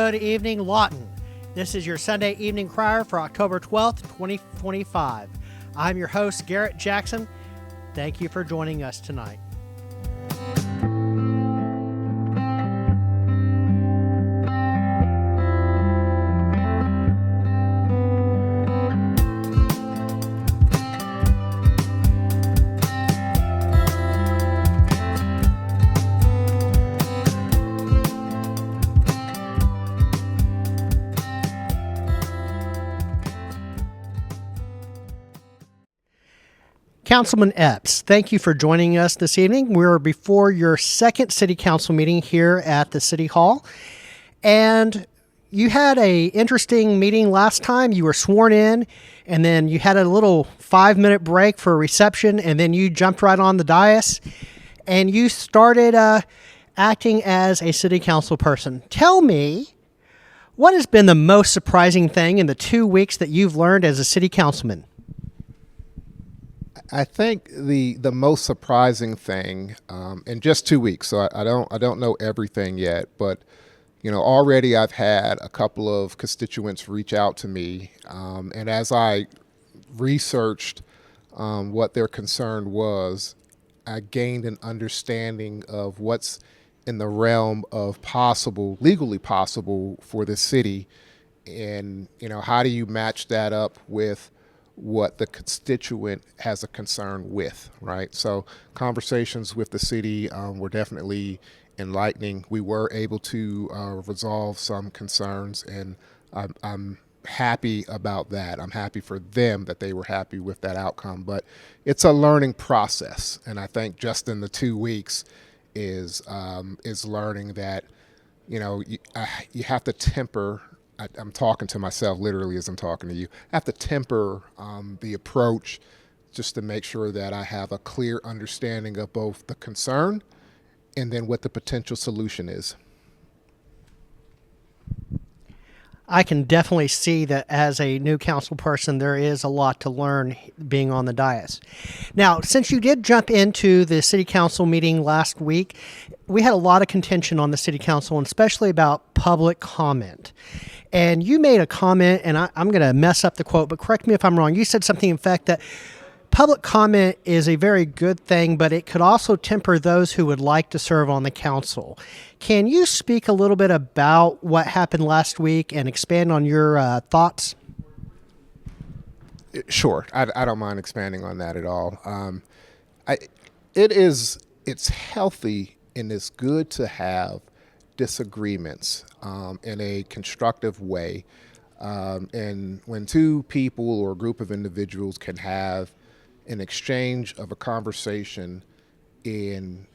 Good evening, Lawton. This is your Sunday evening crier for October 12th, 2025. I'm your host, Garrett Jackson. Thank you for joining us tonight. Councilman Epps, thank you for joining us this evening. We're before your second city council meeting here at the City Hall. And you had an interesting meeting last time. You were sworn in, and then you had a little 5-minute break for a reception, and then you jumped right on the dais, and you started acting as a city council person. Tell me, what has been the most surprising thing in the 2 weeks that you've learned as a city councilman? I think the most surprising thing in just 2 weeks, so I don't know everything yet, but already I've had a couple of constituents reach out to me, and as I researched what their concern was, I gained an understanding of what's in the realm of legally possible for the city, and how do you match that up with what the constituent has a concern with, right? So conversations with the city were definitely enlightening. We were able to resolve some concerns, and I'm happy about that. I'm happy for them that they were happy with that outcome, but it's a learning process. And I think just in the 2 weeks is learning that, you have to temper. I'm talking to myself literally as I'm talking to you. I have to temper the approach just to make sure that I have a clear understanding of both the concern and then what the potential solution is. I can definitely see that as a new council person, there is a lot to learn being on the dais. Now, since you did jump into the city council meeting last week, we had a lot of contention on the city council, and especially about public comment. And you made a comment, and I'm going to mess up the quote, but correct me if I'm wrong. You said something in fact that public comment is a very good thing, but it could also temper those who would like to serve on the council. Can you speak a little bit about what happened last week and expand on your thoughts? Sure. I don't mind expanding on that at all. It's healthy and it's good to have disagreements in a constructive way. And when two people or a group of individuals can have an exchange of a conversation and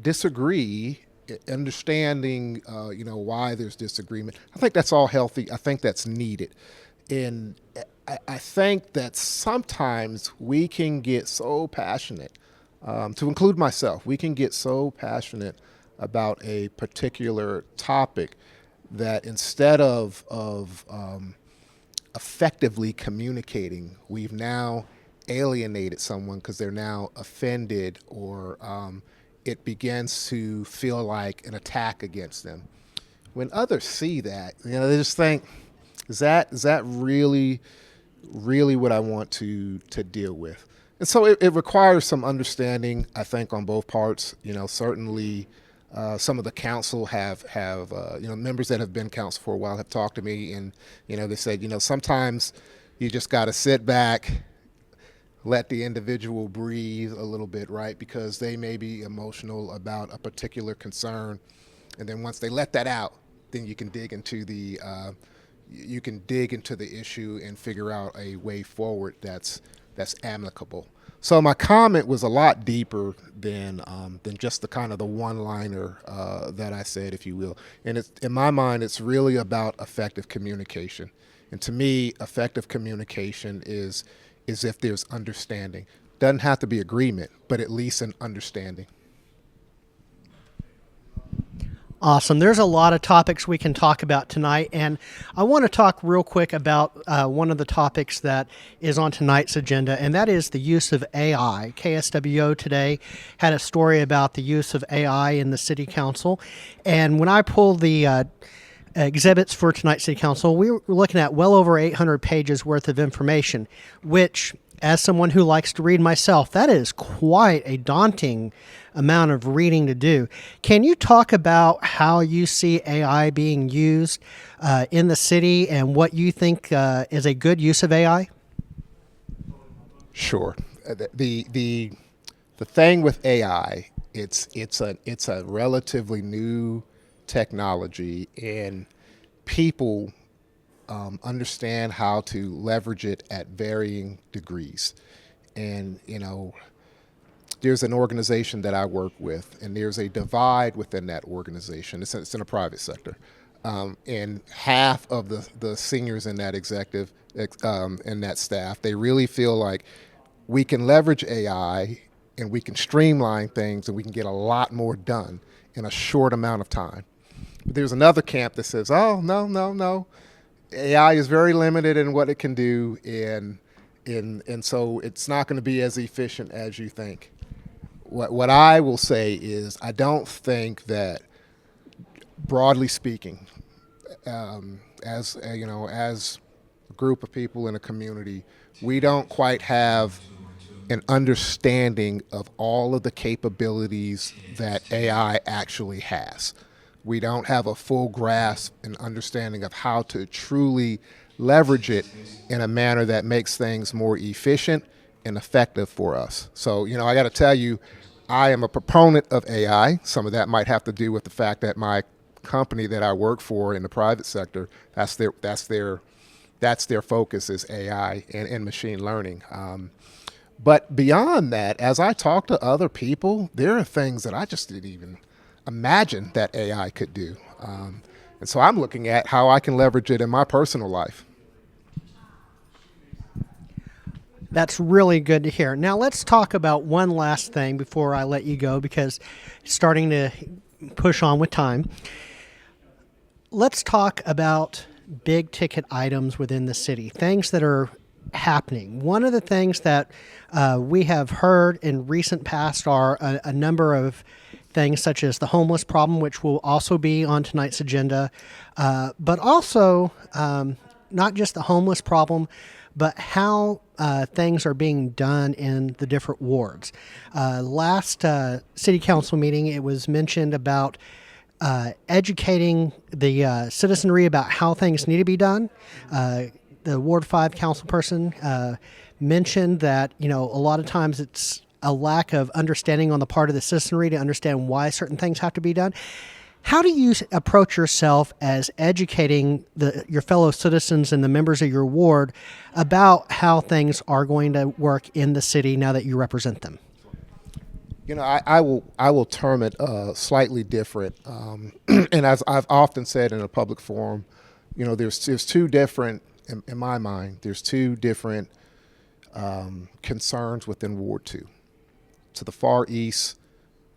disagree, understanding why there's disagreement, I think that's all healthy. I think that's needed. And I think that sometimes we can get so passionate, to include myself, we can get so passionate about a particular topic that instead of effectively communicating, we've now alienated someone because they're now offended, or it begins to feel like an attack against them. When others see that, they just think, is that really what I want to deal with? And so it requires some understanding, I think, on both parts. Certainly some of the council have members that have been council for a while have talked to me, and they said, sometimes you just got to sit back, let the individual breathe a little bit, right? Because they may be emotional about a particular concern, and then once they let that out, then you can dig into the issue and figure out a way forward that's amicable. So my comment was a lot deeper than just the kind of the one-liner that I said, if you will. And in my mind, it's really about effective communication. And to me, effective communication is if there's understanding. Doesn't have to be agreement, but at least an understanding. Awesome. There's a lot of topics we can talk about tonight, and I want to talk real quick about one of the topics that is on tonight's agenda, and that is the use of AI. KSWO today had a story about the use of AI in the city council, and when I pulled the exhibits for tonight's City Council, we were looking at well over 800 pages worth of information, which, as someone who likes to read myself, that is quite a daunting amount of reading to do. Can you talk about how you see AI being used in the city and what you think is a good use of AI? Sure. The thing with AI, it's a relatively new technology, and people understand how to leverage it at varying degrees. And there's an organization that I work with, and there's a divide within that organization. It's in the private sector, and half of the seniors in that executive in that staff, they really feel like we can leverage AI and we can streamline things and we can get a lot more done in a short amount of time. But there's another camp that says, oh, no. AI is very limited in what it can do, and so it's not going to be as efficient as you think. What I will say is I don't think that, broadly speaking, as a group of people in a community, we don't quite have an understanding of all of the capabilities that AI actually has. We don't have a full grasp and understanding of how to truly leverage it in a manner that makes things more efficient and effective for us. So, I got to tell you, I am a proponent of AI. Some of that might have to do with the fact that my company that I work for in the private sector, that's their focus is AI and machine learning. But beyond that, as I talk to other people, there are things that I just didn't even imagine that AI could do. And so I'm looking at how I can leverage it in my personal life. That's really good to hear. Now let's talk about one last thing before I let you go, because it's starting to push on with time. Let's talk about big ticket items within the city, things that are happening. One of the things that we have heard in recent past are a number of things such as the homeless problem, which will also be on tonight's agenda, but also not just the homeless problem, but how things are being done in the different wards. Last city council meeting, it was mentioned about educating the citizenry about how things need to be done. The Ward 5 councilperson mentioned that, a lot of times it's a lack of understanding on the part of the citizenry to understand why certain things have to be done. How do you approach yourself as educating your fellow citizens and the members of your ward about how things are going to work in the city now that you represent them? I will term it slightly different. And as I've often said in a public forum, there's two different, in my mind, there's two different concerns within Ward 2. To the far east,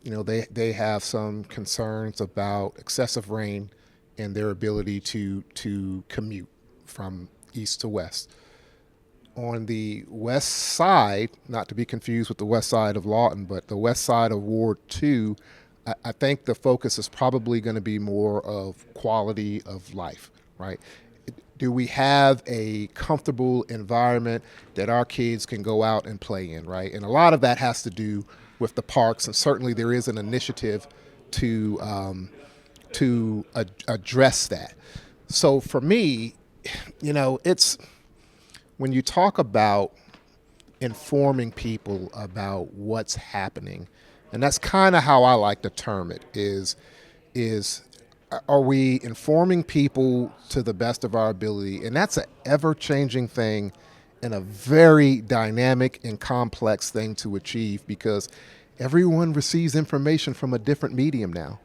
they have some concerns about excessive rain and their ability to commute from east to west. On the west side, not to be confused with the west side of Lawton, but the west side of Ward 2, I think the focus is probably going to be more of quality of life, right? Do we have a comfortable environment that our kids can go out and play in, right? And a lot of that has to do with the parks, and certainly there is an initiative to address that. So for me, it's when you talk about informing people about what's happening, and that's kind of how I like to term it, is are we informing people to the best of our ability? And that's an ever-changing thing and a very dynamic and complex thing to achieve, because everyone receives information from a different medium now.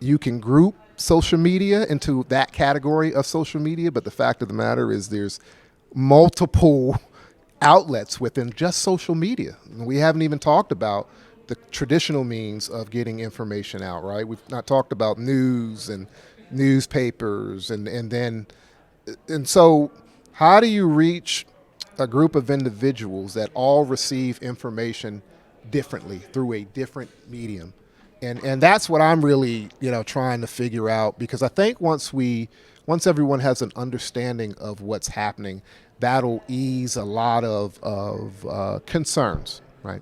You can group social media into that category of social media, but the fact of the matter is there's multiple outlets within just social media. We haven't even talked about the traditional means of getting information out, right? We've not talked about news and newspapers and so how do you reach a group of individuals that all receive information differently through a different medium? And that's what I'm really, trying to figure out, because I think once everyone has an understanding of what's happening, that'll ease a lot of concerns, right?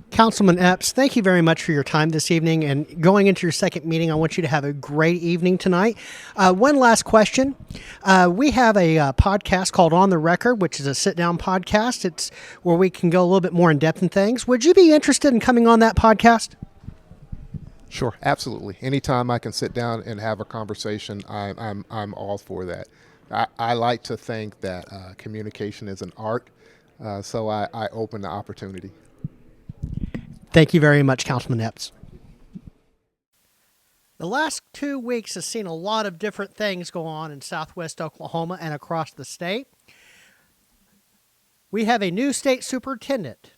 Councilman Epps, thank you very much for your time this evening. And going into your second meeting, I want you to have a great evening tonight. One last question. We have a podcast called On the Record, which is a sit-down podcast. It's where we can go a little bit more in depth in things. Would you be interested in coming on that podcast? Sure, absolutely. Anytime I can sit down and have a conversation, I'm all for that. I like to think that communication is an art, so I open the opportunity. Thank you very much, Councilman Epps. The last 2 weeks has seen a lot of different things go on in Southwest Oklahoma and across the state. We have a new state superintendent.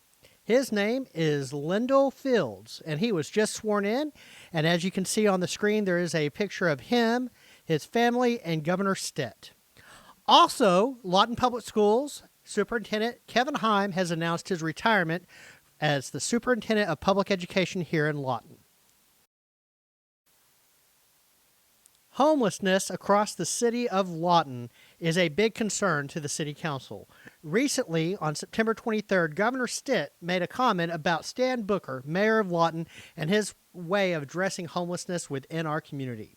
His name is Lindell Fields, and he was just sworn in. And as you can see on the screen, there is a picture of him, his family, and Governor Stitt. Also, Lawton Public Schools Superintendent Kevin Heim has announced his retirement as the Superintendent of Public Education here in Lawton. Homelessness across the city of Lawton is a big concern to the City Council. Recently, on September 23rd, Governor Stitt made a comment about Stan Booker, Mayor of Lawton, and his way of addressing homelessness within our community.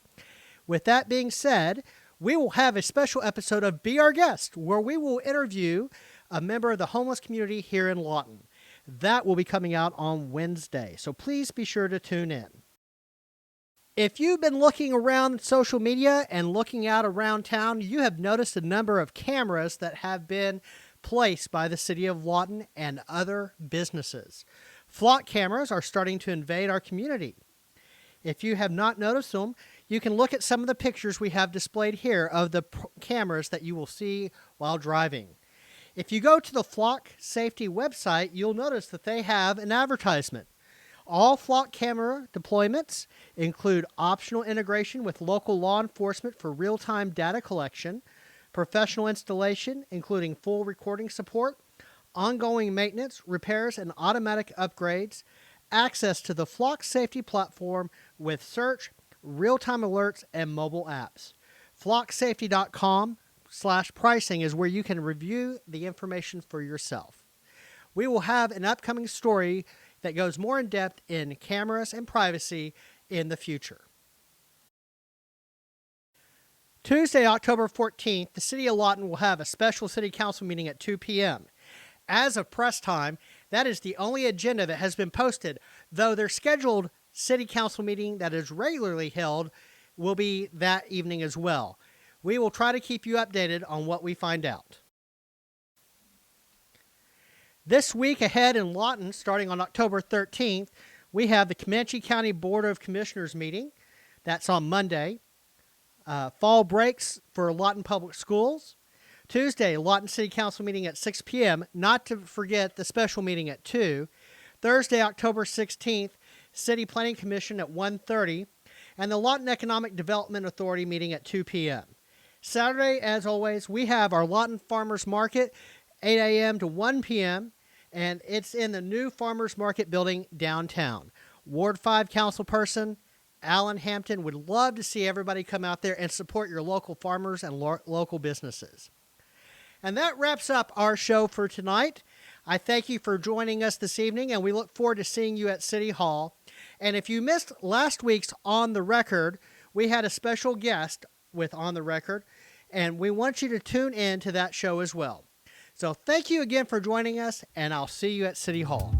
With that being said, we will have a special episode of Be Our Guest, where we will interview a member of the homeless community here in Lawton. That will be coming out on Wednesday, so please be sure to tune in. If you've been looking around social media and looking out around town, you have noticed a number of cameras that have been placed by the City of Lawton and other businesses. Flock cameras are starting to invade our community. If you have not noticed them, you can look at some of the pictures we have displayed here of the cameras that you will see while driving. If you go to the Flock Safety website, you'll notice that they have an advertisement. All Flock camera deployments include optional integration with local law enforcement for real-time data collection, professional installation, including full recording support, ongoing maintenance, repairs, and automatic upgrades, access to the Flock Safety platform with search, real-time alerts, and mobile apps. FlockSafety.com/pricing is where you can review the information for yourself. We will have an upcoming story that goes more in depth in cameras and privacy in the future. Tuesday, October 14th, the City of Lawton will have a special City Council meeting at 2 p.m. As of press time, that is the only agenda that has been posted, though their scheduled City Council meeting that is regularly held will be that evening as well. We will try to keep you updated on what we find out. This week ahead in Lawton, starting on October 13th, we have the Comanche County Board of Commissioners meeting. That's on Monday. Fall breaks for Lawton Public Schools. Tuesday, Lawton City Council meeting at 6 p.m., not to forget the special meeting at 2. Thursday, October 16th, City Planning Commission at 1:30, and the Lawton Economic Development Authority meeting at 2 p.m. Saturday, as always, we have our Lawton Farmers Market, 8 a.m. to 1 p.m., and it's in the new Farmers Market building downtown. Ward 5 Councilperson Alan Hampton would love to see everybody come out there and support your local farmers and local businesses. And that wraps up our show for tonight. I thank you for joining us this evening, and we look forward to seeing you at City Hall. And if you missed last week's On the Record, we had a special guest with On the Record, and we want you to tune in to that show as well. So thank you again for joining us, and I'll see you at City Hall.